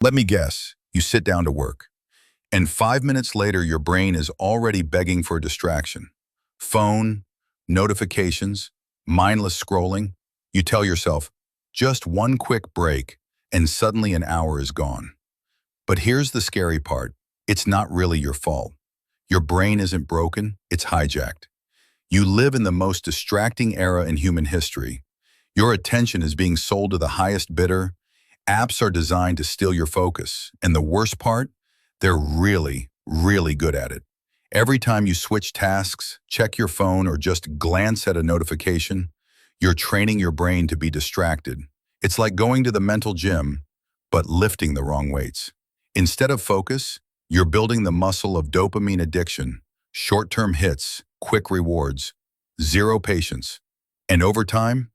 Let me guess, you sit down to work, and 5 minutes later your brain is already begging for a distraction. Phone, notifications, mindless scrolling. You tell yourself, just one quick break, and suddenly an hour is gone. But here's the scary part. It's not really your fault. Your brain isn't broken, it's hijacked. You live in the most distracting era in human history. Your attention is being sold to the highest bidder. Apps are designed to steal your focus. And the worst part? They're really good at it. Every time you switch tasks, check your phone, or just glance at a notification, you're training your brain to be distracted. It's like going to the mental gym, but lifting the wrong weights. Instead of focus, you're building the muscle of dopamine addiction, short-term hits, quick rewards, zero patience. And over time,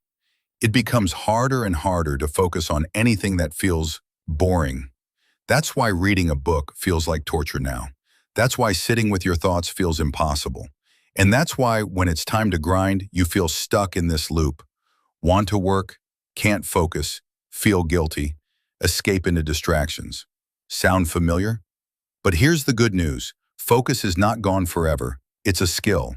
it becomes harder and harder to focus on anything that feels boring. That's why reading a book feels like torture now. That's why sitting with your thoughts feels impossible. And that's why when it's time to grind, you feel stuck in this loop. Want to work, can't focus, feel guilty, escape into distractions. Sound familiar? But here's the good news. Focus is not gone forever. It's a skill.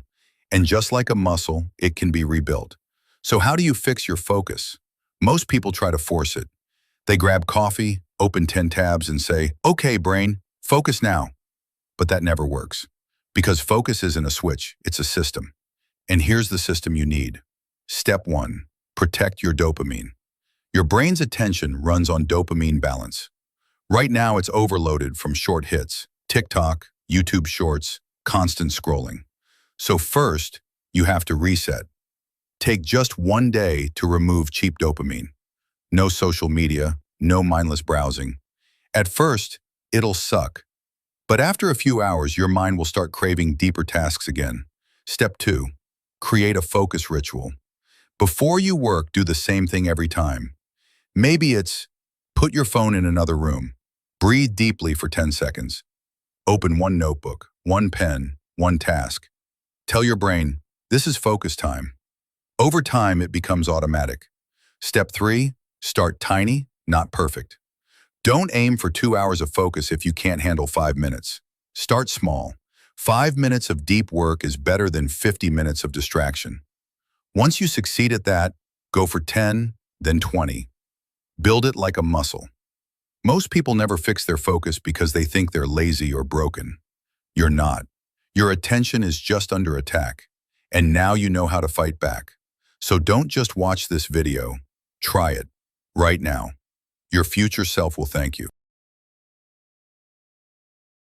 And just like a muscle, it can be rebuilt. So how do you fix your focus? Most people try to force it. They grab coffee, open 10 tabs, and say, "Okay, brain, focus now." But that never works. Because focus isn't a switch, it's a system. And here's the system you need. Step 1, protect your dopamine. Your brain's attention runs on dopamine balance. Right now it's overloaded from short hits, TikTok, YouTube Shorts, constant scrolling. So first, you have to reset. Take just one day to remove cheap dopamine. No social media, no mindless browsing. At first, it'll suck. But after a few hours, your mind will start craving deeper tasks again. Step 2, create a focus ritual. Before you work, do the same thing every time. Maybe it's put your phone in another room. Breathe deeply for 10 seconds. Open one notebook, one pen, one task. Tell your brain, this is focus time. Over time, it becomes automatic. Step 3, start tiny, not perfect. Don't aim for 2 hours of focus if you can't handle 5 minutes. Start small. 5 minutes of deep work is better than 50 minutes of distraction. Once you succeed at that, go for 10, then 20. Build it like a muscle. Most people never fix their focus because they think they're lazy or broken. You're not. Your attention is just under attack, and now you know how to fight back. So don't just watch this video. Try it right now. Your future self will thank you.